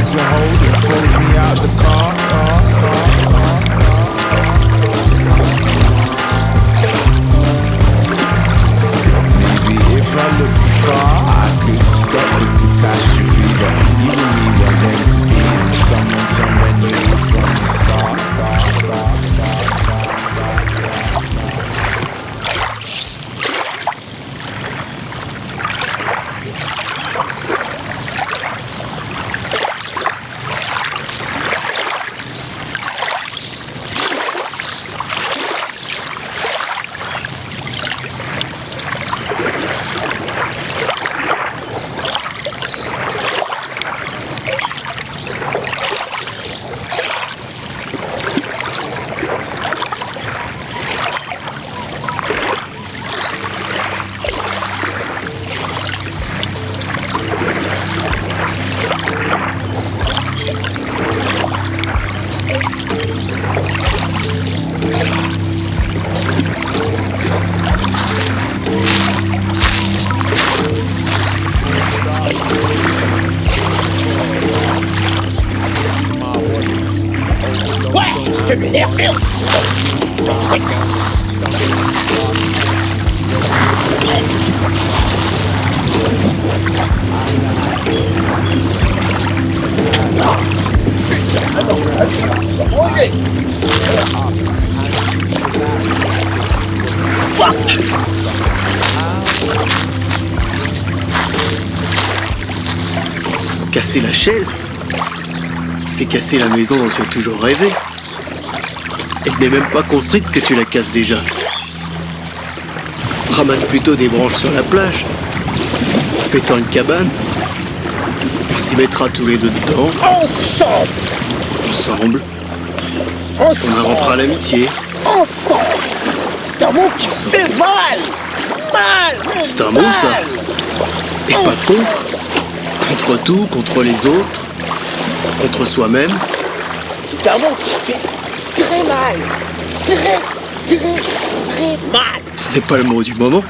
grabs a hold and throws me out the car. Maybe if I looked too far, I could stop the catastrophe. But you and me were meant to be with someone somewhere new from the start. Casser la chaise, c'est casser la maison dont tu as toujours rêvé. Elle n'est même pas construite que tu la casses déjà. Ramasse plutôt des branches sur la plage. Fais-t'en une cabane. On s'y mettra tous les deux dedans. Ensemble. Ensemble. On inventera l'amitié. Ensemble. C'est un mot qui fait mal. C'est un mot, ça. Et pas contre. Contre tout, contre les autres, contre soi-même. C'est un mot qui fait très mal. Très mal. Ce n'est pas le mot du moment.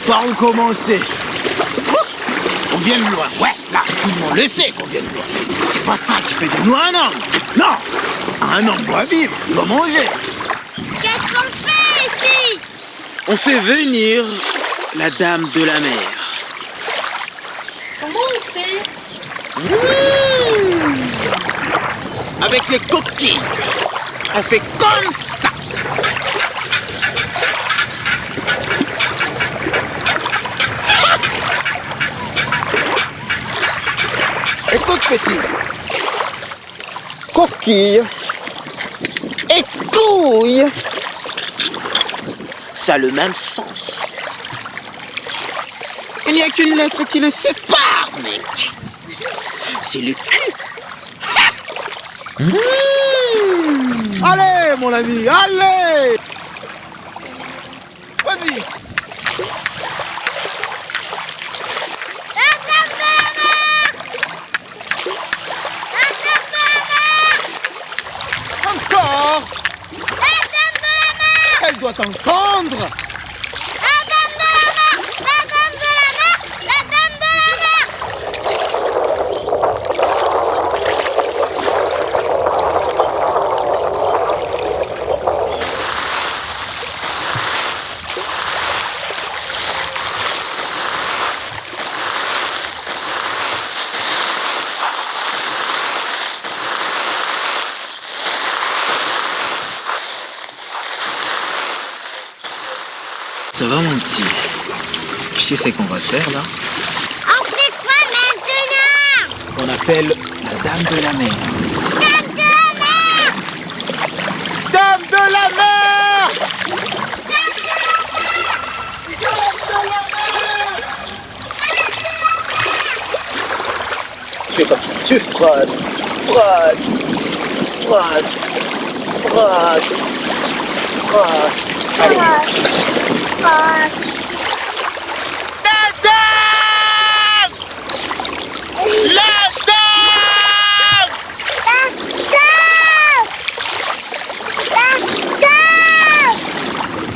Par où commencer? On vient de loin. Ouais, là, tout le monde le sait qu'on vient de loin. C'est pas ça qui fait de nous un homme. Non, un homme doit vivre, doit manger. Qu'est-ce qu'on fait ici? On fait venir la dame de la mer. Comment on fait? Avec les coquilles. On fait comme ça. Écoute, petit. Coquille et couille. Ça a le même sens. Il n'y a qu'une lettre qui le sépare, mec. C'est le cul. Allez, mon ami, allez! Vas-y! Encore! Elle doit t'entendre! Ça va mon petit? Tu sais ce qu'on va faire là? On fait quoi maintenant? On appelle la dame de la mer. Dame de la mer! Dame de la mer! Tu fais comme ça, tu frottes. Allez.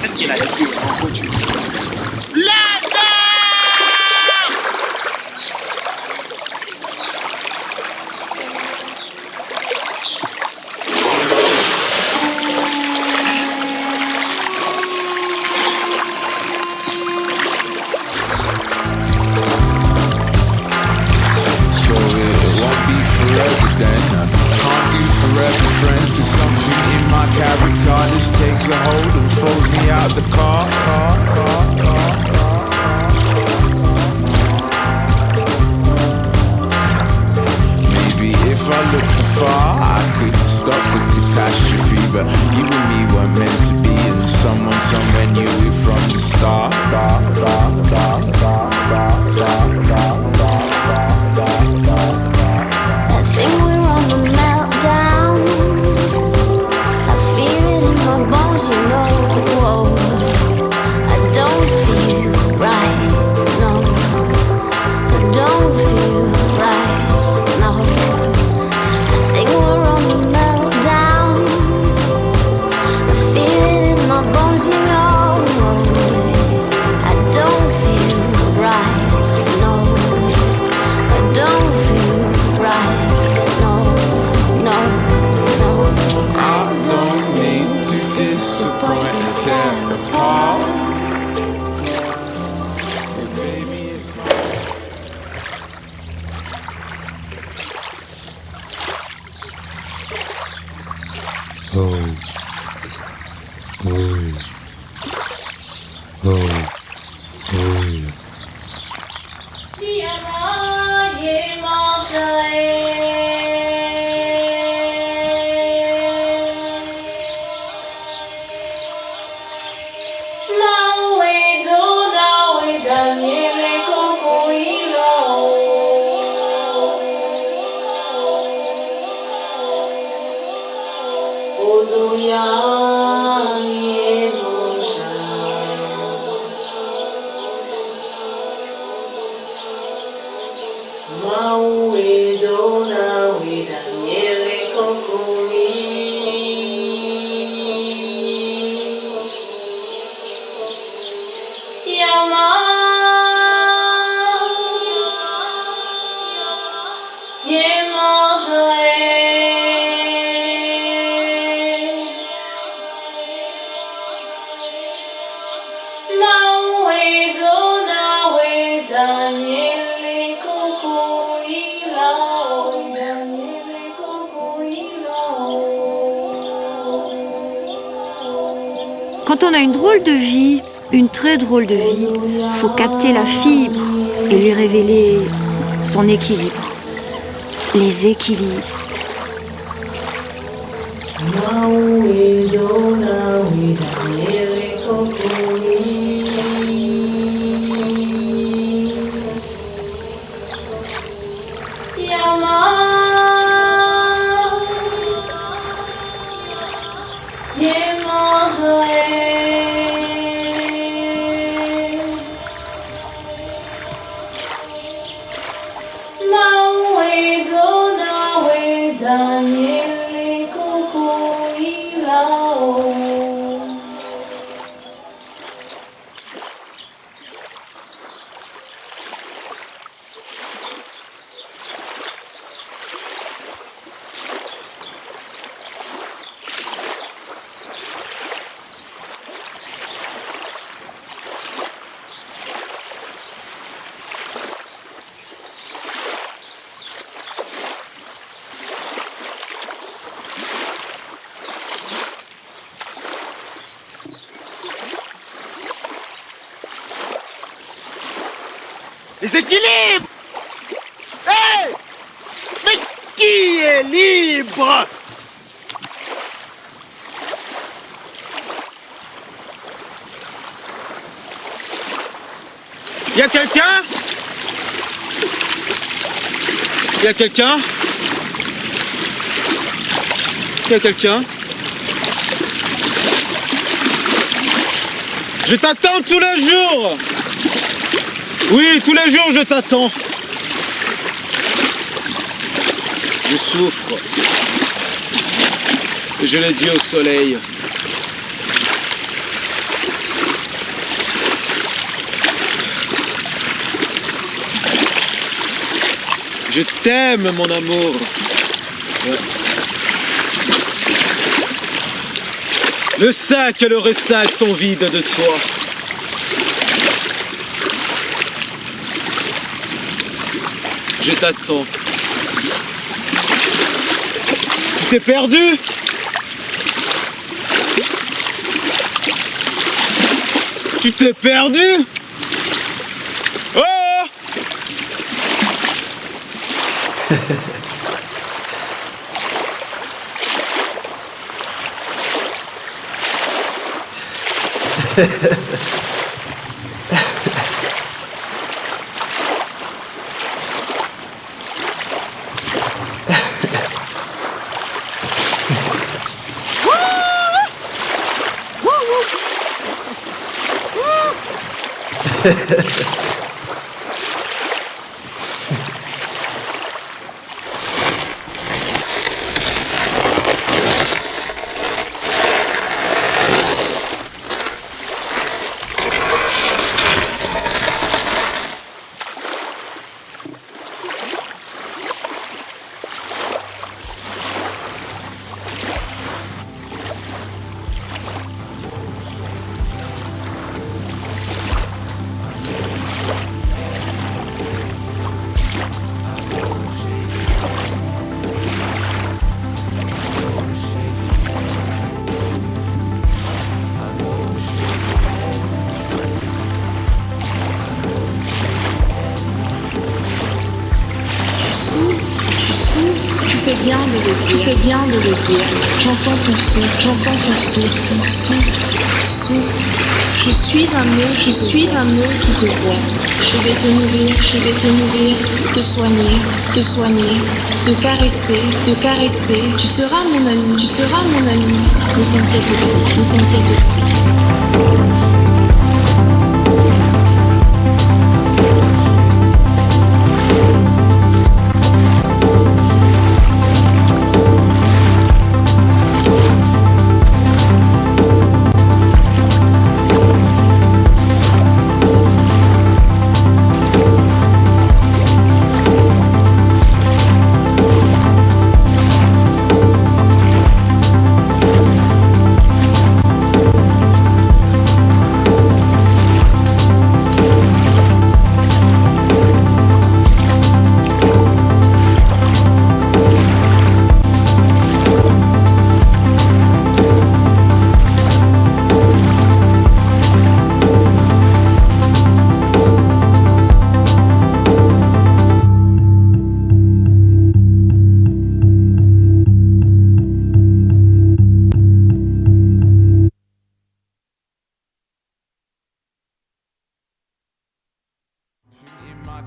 Qu'est-ce qu'il a dit en voiture? So it won't be forever then. Can't do forever friends, cause something in my character just takes a hold and throws me out the car. Maybe if I looked afar, I could stop the catastrophe. But you and me were meant to be, and someone somewhere knew it from the start. I think we're on the meltdown. I feel it in my bones, you know. I don't feel right, no. I don't feel right, no. I think we're on the meltdown. I feel it in my bones, you know. I don't feel right, no. I don't feel right, no, no, no. I don't need to disappoint and tear apart. But baby, it's not. Quand on a une drôle de vie, une très drôle de vie, faut capter la fibre et lui révéler son équilibre, les équilibres. Les équilibres! Hé! Mais qui est libre? Y a quelqu'un? Y a quelqu'un? Y a quelqu'un? Je t'attends tous les jours. Oui, tous les jours je t'attends. Je souffre. Je l'ai dit au soleil. Je t'aime, mon amour. Ouais. Le sac et le ressac sont vides de toi. Je t'attends. Tu t'es perdu? Tu t'es perdu? Oh! Tu fais bien de le dire. J'entends ton souffle, ton souffle. Je suis un mot qui te voit. Je vais te nourrir, te soigner, te caresser. Tu seras mon ami. Ne t'inquiète pas.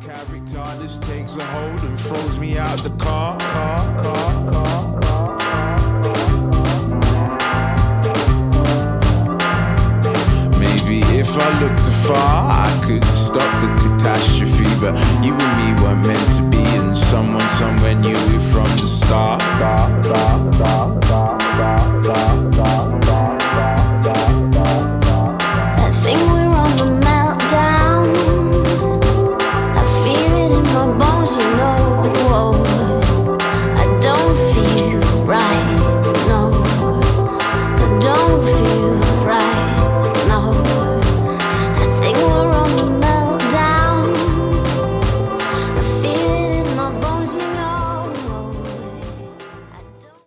Character, this takes a hold and throws me out the car. Maybe if I looked afar, I could stop the catastrophe. But you and me were meant to be, and someone somewhere knew it from the start.